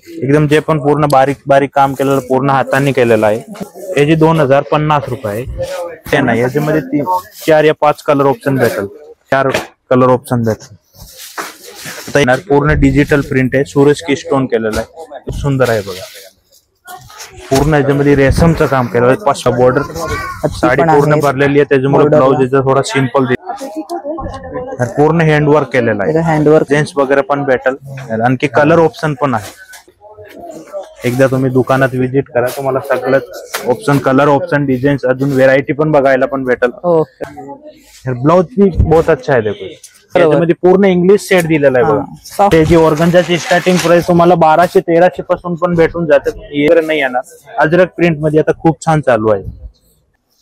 एकदम जे पण पूर्ण बारीक बारीक काम केलेलं पूर्ण हाताने केलेलं आहे. याची 2050 रुपये ते नाही. याच्यामध्ये 4 या 5 कलर ऑप्शन भेटेल. 4 कलर ऑप्शन भेटेल. आता येणार पूर्ण डिजिटल प्रिंट आहे. सूरज की स्टोन केलेला आहे. खूप सुंदर आहे बघा. पूर्ण याच्यामध्ये रेशमचं काम केलेलं आहे. 5 बॉर्डर साडी पूर्ण भरलेली आहे. त्याच्यामुळे ब्लाउज याचा थोडा सिंपल पूर्ण हँडवर्क केलेला आहे. हँडवर्क जेंट्स वगैरे पण भेटेल. आणखी कलर ऑप्शन पण आहे. एकदा तुम्ही दुकानात विजिट करा. तुम्हाला सगळं ऑप्शन कलर ऑप्शन डिझाईन्स अजून व्हेरायटी पण बघायला पण भेटेल. ब्लाउज भी बहुत अच्छा आहे. देखो त्याच्यामध्ये पूर्ण इंग्लिश सेट दिलेला आहे बघा. त्याची ऑर्गन्झाची स्टार्टिंग प्राइस तुम्हाला 1200-1300 पासून पण भेटून जाते. नाही येणार. अजरक प्रिंट मध्ये आता खूप छान चालू आहे.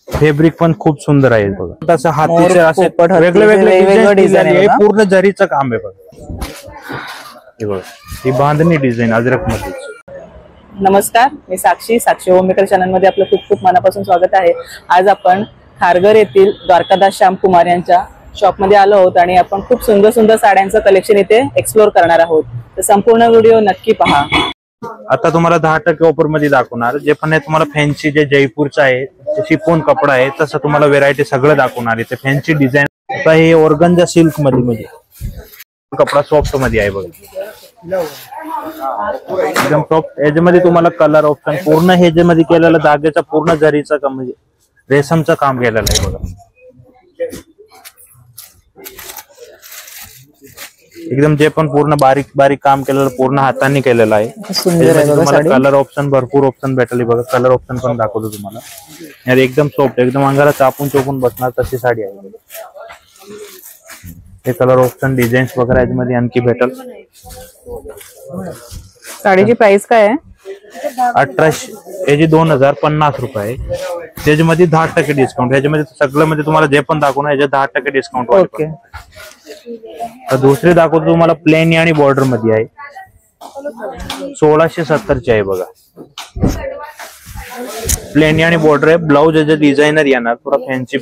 फॅब्रिक पण खूप सुंदर आहे बघा. तसं हातीचे असे वेगळे वेगळे डिझाईन आहे. पूर्ण जरीचं काम आहे बघा. हे बघा ही बांधणी डिझाईन अजरक मध्ये. नमस्कार, मी साक्षी होममेकर चॅनल मध्ये आपलं खूप खूप मनापासून स्वागत आहे. आज आपण खारघर येथील द्वारकादास श्यामकुमार यांच्या शॉप मध्ये आलो आहोत आणि आपण खूप सुंदर सुंदर साड्यांचं कलेक्शन इथे एक्सप्लोर करणार आहोत. तर संपूर्ण व्हिडिओ नक्की पहा. आता तुम्हाला 10% ऑफर मध्ये दाखवणार. जे पण आहे तुम्हाला फॅन्सी जे जयपूरचं आहे शिफॉन कपडा आहे तसं तुम्हाला व्हेरायटी सगळं दाखवणार. इथे फॅन्सी डिझाईन. आता हे ऑर्गन्झा सिल्क मध्ये कपडा सॉफ्ट मध्ये आहे बघा. एकदम सॉफ्ट. याच्यामध्ये तुम्हाला कलर ऑप्शन पूर्ण ह्याच्यामध्ये केलेलं धाग्याचा पूर्ण जरीचा काम म्हणजे रेशमचं काम केलेलं आहे बघा. एकदम जे पण पूर्ण बारीक बारीक काम केलेलं पूर्ण हाताने केलेलं आहे. तुम्हाला कलर ऑप्शन भरपूर ऑप्शन भेटले बघा. कलर ऑप्शन पण दाखवतो तुम्हाला. एकदम सॉफ्ट एकदम अंगाला चापून चोपून बसणार तशी साडी आहे. हे कलर ऑप्शन डिझाईन्स वगैरे याच्यामध्ये आणखी भेटल. साडीची प्राइस काय आहे? 1800. याची 2050 रुपये. त्याच्यामध्ये 10% डिस्काउंट. याच्यामध्ये सगळं मध्ये तुम्हाला जे पण दाखवणार याच्यात 10% डिस्काउंट. ओके. तर दुसरी दाखवतो तुम्हाला प्लेन आणि बॉर्डर मध्ये आहे. 1670 ची आहे बघा. प्लेन आणि बॉर्डर आहे. ब्लाउज याचे डिझायनर येणार. थोडा फॅन्सी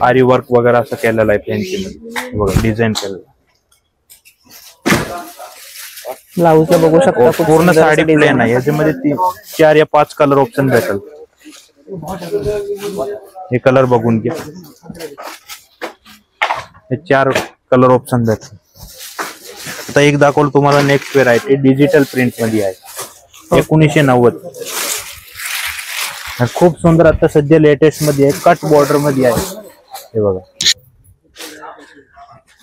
आरी वर्क वगैरे असं केलेलं आहे फॅन्सी मध्ये बघा. डिझाईन केलेलं ब्लाउज बघू शकता. पूर्ण साडी प्लेन आहे. याच्यामध्ये 4 या 5 कलर ऑप्शन भेटेल. हे कलर बघून घ्या. हे 4 कलर ऑप्शन भेटेल. आता एक दाखवलं तुम्हाला नेक्स्ट व्हेरायटी डिजिटल प्रिंट मध्ये आहे. 1990. खूप सुंदर आता सध्या लेटेस्ट मध्ये आहे. कट बॉर्डर मध्ये आहे. हे बघा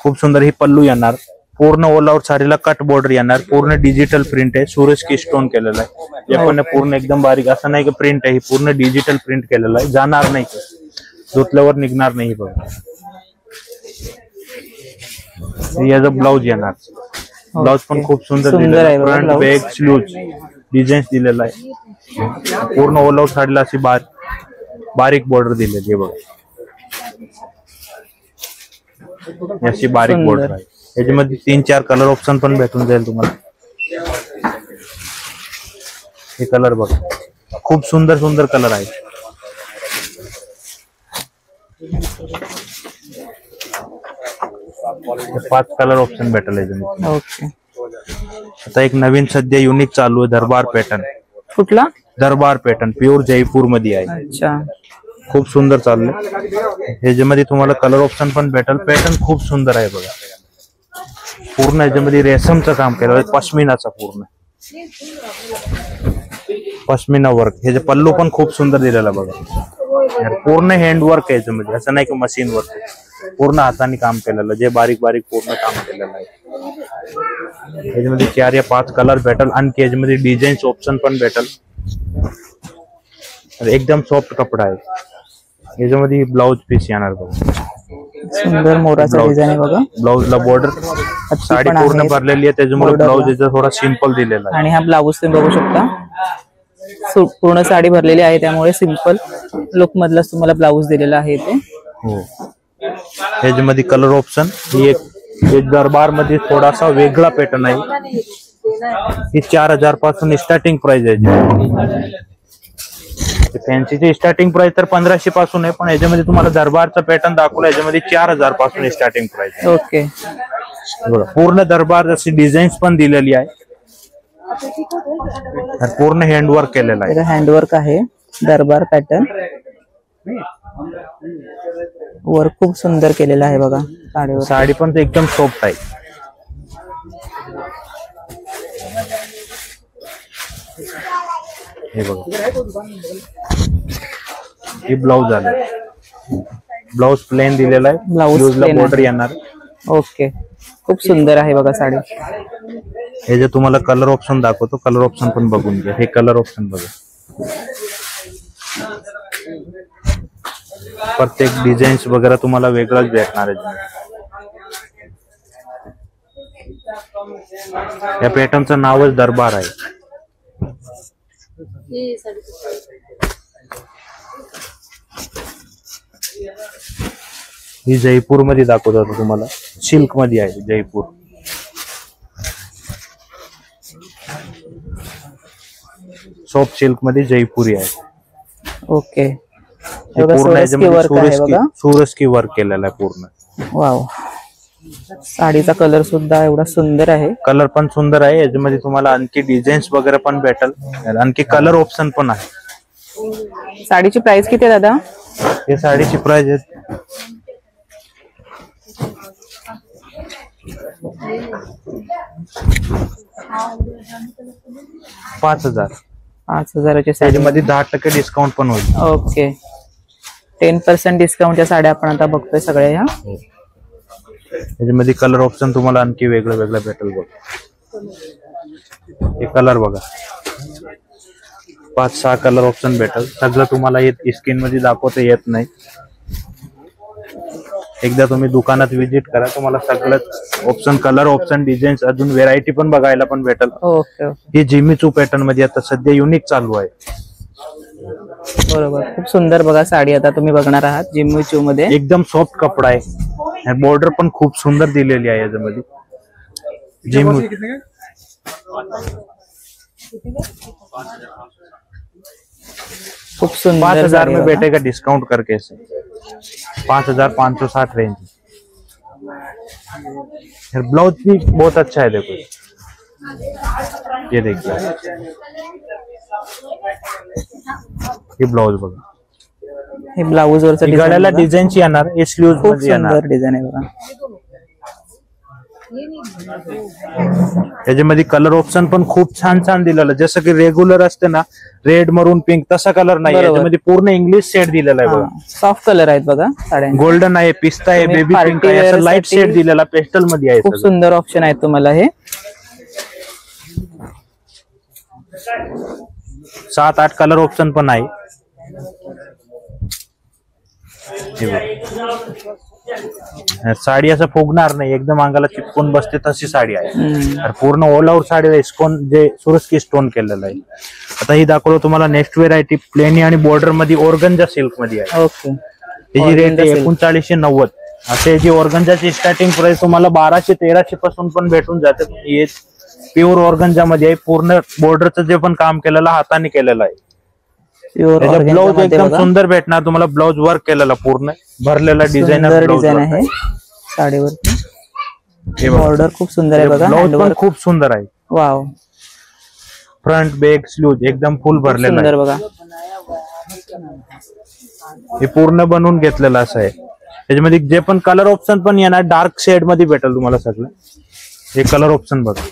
खूप सुंदर. ही पल्लू येणार. पूर्ण ऑल आउट साडीला कट बॉर्डर येणार. पूर्ण डिजिटल प्रिंट आहे. सूरज की स्टोन केलेला आहे. हे पण पूर्ण एकदम बारीक असं नाही की प्रिंट आहे. पूर्ण डिजिटल प्रिंट केलेला आहे. जाणार नाही धुतल्यावर निघणार नाही बघा. याचा ब्लाउज येणार. ब्लाउज पण खूप सुंदर फ्रंट बॅक स्लीव्ज डिझाईन दिलेला आहे. पूर्ण ऑल आउट साडीला अशी बारीक बॉर्डर दिलेली आहे बघा. अशी बारीक बॉर्डर आहे. याच्यामध्ये 3-4 कलर ऑप्शन पण भेटून जाईल तुम्हाला. हे कलर बघा खूप सुंदर सुंदर कलर आहे. हे 5 कलर ऑप्शन भेटेल याच्यामध्ये. ओके. आता एक नवीन सध्या युनिक चालू आहे. दरबार पॅटर्न. कुठला? दरबार पॅटर्न प्युअर जयपूर मध्ये आहे. अच्छा. खूप सुंदर चाललंय. ह्याच्यामध्ये तुम्हाला कलर ऑप्शन पण भेटेल. पॅटर्न खूप सुंदर आहे बघा. पूर्ण याच्यामध्ये रेशमचं काम केलं आहे. पश्मिनाचा पूर्ण पश्मिना वर्क. ह्याचे पल्लू पण खूप सुंदर दिलेला बघा. पूर्ण हँडवर्क आहे याच्यामध्ये. असं नाही की मशीन वर्क. पूर्ण हाताने काम केलेलं जे बारीक बारीक पूर्ण काम केलेलं आहे. याच्यामध्ये 4 या 5 कलर भेटेल. आणखी याच्यामध्ये डिझाईन्स ऑप्शन पण भेटेल. एकदम सॉफ्ट कपडा आहे. याच्यामध्ये ब्लाउज पीस येणार बघा. सुंदर मोराचा डिझाईन आहे बघा. ब्लाउजला बॉर्डर साडी पूर्ण भरलेली आहे. त्याच्यामुळे ब्लाउज याचा थोडा सिंपल दिलेला आहे. आणि हा ब्लाउज तुम्ही बघू शकता. पूर्ण साडी भरलेली आहे त्यामुळे सिंपल लुक मधलाच तुम्हाला ब्लाउज दिलेला आहे इथे. हो. याच्यामध्ये कलर ऑप्शन ही एक दरबार मध्ये थोडासा वेगळा पॅटर्न आहे. ही 4000 पासून स्टार्टिंग प्राइस आहे. फॅन्सीची स्टार्टिंग प्राइस तर 1500 पासून आहे. पण याच्यामध्ये तुम्हाला दरबारचा पॅटर्न दाखवला. याच्यामध्ये 4000 पासून स्टार्टिंग प्राइस आहे. ओके. पूर्ण दरबार अशी डिझाईन्स पण दिलेली आहे. पूर्ण हँडवर्क केलेला आहे. हँडवर्क आहे, दरबार पॅटर्न वर्क खूप सुंदर केलेलं आहे बघा साडीवर. साडी पण एकदम सॉफ्ट आहे. हे बघा, ही ब्लाउज आलं. ब्लाउज प्लेन दिलेला आहे, ब्लाउजला बॉर्डर येणार. ओके, खूप सुंदर आहे बघा साडी. हे जे तुम्हाला कलर ऑप्शन दाखवतो, कलर ऑप्शन पण बघून घ्या. हे कलर ऑप्शन बघा. प्रत्येक डिझाईन्स वगैरे तुम्हाला वेगळाच भेटणार आहे. या पॅटर्नचं नावच दरबार आहे. ही जयपूर मध्ये दाखवत होतो तुम्हाला, सिल्क मध्ये आहे जयपूर. सॉफ्ट सिल्क मध्ये जयपुरी आहे. ओके, पूर्ण सूरज की वर्क केलेला आहे पूर्ण. वाव, साडीचा कलर सुद्धा एवढा सुंदर आहे. कलर पण सुंदर आहे. याच्यामध्ये तुम्हाला आणखी डिझाईन्स वगैरे पण भेटल, आणखी कलर ऑप्शन पण आहे. साडीची प्राइस किती आहे दादा? हे साडीची प्राइस आहे 5,000. 5,000ची साडी, त्याच्यामध्ये 10% डिस्काउंट पण होईल. ओके, 10% डिस्काउंटच्या साड्या आपण आता बघतोय सगळ्या ह्या. त्याच्यामध्ये कलर ऑप्शन तुम्हाला आणखी वेगळं वेगळं भेटेल बघा. हे कलर बघा, 5-6 कलर ऑप्शन भेटेल. सगळं तुम्हाला स्क्रीन मध्ये दाखवता येत नाही. एकदा तुम्ही दुकानात विजिट करा, तुम्हाला सगळं ऑप्शन, कलर ऑप्शन, डिझाईन्स, अजून व्हेरायटी पण बघायला पण भेटेल. ओके, ही जिमीचू पॅटर्न मध्ये आता सध्या युनिक चालू आहे. बरोबर, खूप सुंदर बघा साडी आता तुम्ही बघणार आहात जिम्मीचू मध्ये. एकदम सॉफ्ट कपडा आहे. बॉर्डर पण खूप सुंदर दिलेली आहे याच्यामध्ये. जिम्मी खूप सुंदर. 5,000 में बैठेगा डिस्काउंट करके से 5,560 रेंज. ब्लाउज भी बहुत अच्छा है, देखो ये देखिए, ये ब्लाउज बघा. हे ब्लाउज वरचं गळ्याला डिझाईनची येणार, हे स्लीव्ह खूप मध्ये येणार. सुंदर डिझाईन आहे बघा. याच्यामध्ये कलर ऑप्शन पण खूप छान छान दिलेलं, जसं की रेग्युलर असते ना रेड, मरून, पिंक, तसा कलर नाही. याच्यामध्ये पूर्ण इंग्लिश शेड दिलेला आहे बघा. सॉफ्ट कलर आहेत बघा साड्या. गोल्डन आहे, पिस्ता आहे, बेबी पिंक आहे, असं लाईट शेड दिलेला पेस्टल मध्ये आहे. खूप सुंदर ऑप्शन आहेत तुम्हाला हे. 7-8 कलर ऑप्शन पण आहे. साडी असं फुगणार नाही, एकदम अंगाला चिपकून बसते तशी साडी आहे. पूर्ण ऑल ओव्हर साडी स्टोन, जे सुरस्की स्टोन केलेलं आहे. आता ही दाखवलं तुम्हाला नेक्स्ट व्हेरायटी, प्लेनी आणि बॉर्डर मध्ये ऑर्गन्जा सिल्क मध्ये आहे. ओके, त्याची रेट 3990. असे जी ऑर्गन्जाची स्टार्टिंग प्राइस तुम्हाला 1200-1300 पासून पण भेटून जाते. हे प्युअर ऑर्गन्जा मध्ये आहे. पूर्ण बॉर्डरचं जे पण काम केलेलं हाताने केलेलं आहे. ब्लाउज एकदम सुंदर भेटणार तुम्हाला. ब्लाउज वर्क केलेला, पूर्ण भरलेला डिझायनर डिझाईन आहे साडीवर. बॉर्डर खूप सुंदर आहे बघा. ब्लाउज पण खूप सुंदर आहे. वाव, फ्रंट बॅक स्लीव्ह एकदम फुल भरलेला आहे बघा. हे पूर्ण बनवून घेतलेलं असं आहे. त्याच्यामध्ये जे पण कलर ऑप्शन पण येणार, डार्क शेड मध्ये भेटेल तुम्हाला सगळं. हे कलर ऑप्शन बघा.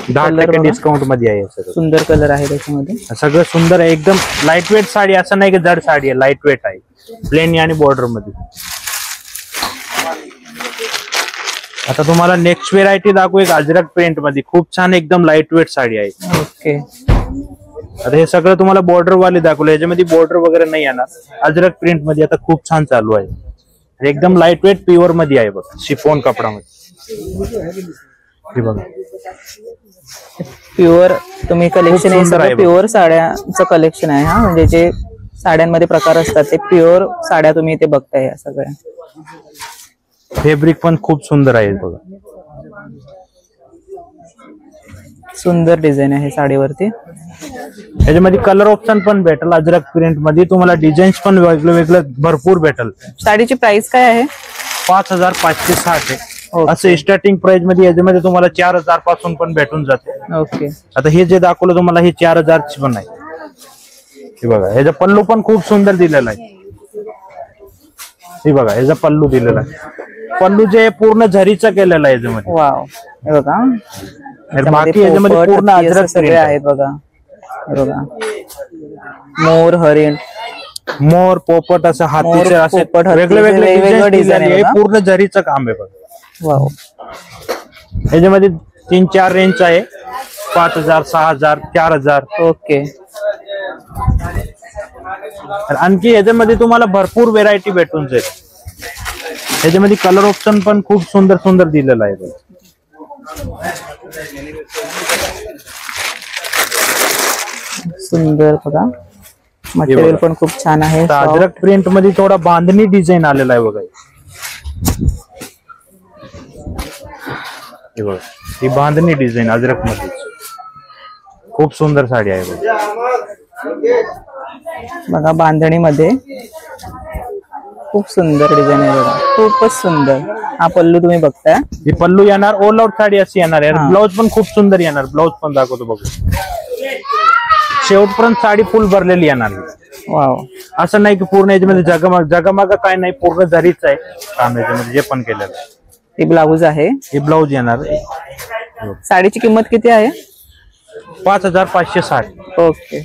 10% डिस्काउंट मध्ये आहे. सुंदर कलर आहे त्याच्यामध्ये, सगळं सुंदर आहे. एकदम लाईट वेट साडी, असं नाही की जड साडी आहे, लाईट वेट आहे. प्लेन आणि बॉर्डर मध्ये. आता तुम्हाला नेक्स्ट व्हेरायटी दाखवू, एक अजरक प्रिंट मध्ये खूप छान एकदम लाईट वेट साडी आहे. ओके, आता हे सगळं तुम्हाला बॉर्डर वाले दाखवलं. याच्यामध्ये बॉर्डर वगैरे नाही येणार. अजरक प्रिंट मध्ये आता खूप छान चालू आहे. एकदम लाईट वेट प्युअर मध्ये आहे बघा, शिफॉन कपडामध्ये. हे बघा, प्युअर तुम्ही कलेक्शन आहे, प्युअर साड्यांचं कलेक्शन आहे हा. म्हणजे जे साड्यांमध्ये प्रकार असतात ते प्युअर साड्या तुम्ही इथे बघताय या सगळ्या. फॅब्रिक पण खूप सुंदर आहे बघा. सुंदर डिझाईन आहे साडीवरती. याच्यामध्ये कलर ऑप्शन पण भेटेल. अजरक प्रिंट मध्ये तुम्हाला डिझाईन्स पण वेगळे वेगळे भरपूर भेटेल. साडीची प्राइस काय आहे? 5560 आहे. Okay. असं स्टार्टिंग प्राइस मध्ये याच्यामध्ये तुम्हाला 4000 पासून पण भेटून जाते. ओके. आता हे जे दाखवलं तुम्हाला हे 4000 ची पण आहे. हे बघा ह्याचा पल्लू पण खूप सुंदर दिलेला आहे. हे बघा ह्याचा पल्लू दिलेला आहे. पल्लू जे पूर्ण झरीचा केलेला आहे याच्यामध्ये. वाव, हे बघा बाकी याच्यामध्ये पूर्ण अजरक सगळे आहेत बघा. हे बघा मोर, हरिण, मोर, पोपट असं हातीचे असे पोपट, हत्ती, वेगळे वेगळे वेगवेगळे डिझाईन आहे बघा. पूर्ण झरीचं काम आहे बघा. वाव. याच्यामध्ये 3-4 रेंज आहे. 5000, 6000, 4000. ओके. आणखी याच्यामध्ये तुम्हाला भरपूर व्हेरायटी भेटून जाईल. याच्यामध्ये कलर ऑप्शन पण खूप सुंदर सुंदर दिलेला आहे. सुंदर बघा, मटेरियल पण खूप छान आहे. अजरक प्रिंट मध्ये थोडा बांधणी डिझाईन आलेला आहे बघा. हे बघा ही बांधणी डिझाईन अजरक मध्ये खूप सुंदर साडी आहे बघा. बांधणी मध्ये खूप सुंदर डिझाईन आहे बघा, खूपच सुंदर. हा पल्लू तुम्ही बघताय. ही पल्लू येणार ऑल आउट साडी अशी येणार आहे. ब्लाउज पण खूप सुंदर येणार. ब्लाउज पण दाखवतो बघू. शेवटपर्यंत साडी फुल भरलेली येणार. वाव. असं नाही की पूर्ण याच्यामध्ये जगमग काय नाही, पूर्ण झरीच आहे काम याच्यामध्ये जे पण केलेलं आहे. हे ब्लाऊज आहे. हे ब्लाऊज येणार. साडीची किंमत किती आहे? 5560. ओके.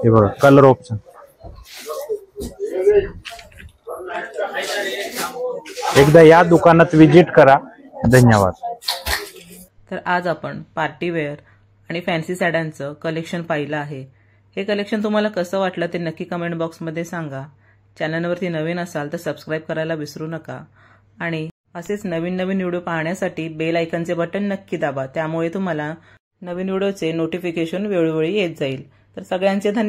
हे बघा कलर ऑप्शन. एकदा या दुकानात विजिट करा. धन्यवाद. तर आज आपण पार्टीवेअर आणि फॅन्सी साड्यांचं कलेक्शन पाहिलं आहे. हे कलेक्शन तुम्हाला कसं वाटलं ते नक्की कमेंट बॉक्समध्ये सांगा. चॅनलवरती नवीन असाल तर सबस्क्राईब करायला विसरू नका. आणि असेच नवीन नवीन व्हिडिओ पाहण्यासाठी बेल आयकॉनचे बटन नक्की दाबा. त्यामुळे तुम्हाला नवीन व्हिडिओचे नोटिफिकेशन वेळोवेळी येत जाईल. तर सगळ्यांचे धन्यवाद.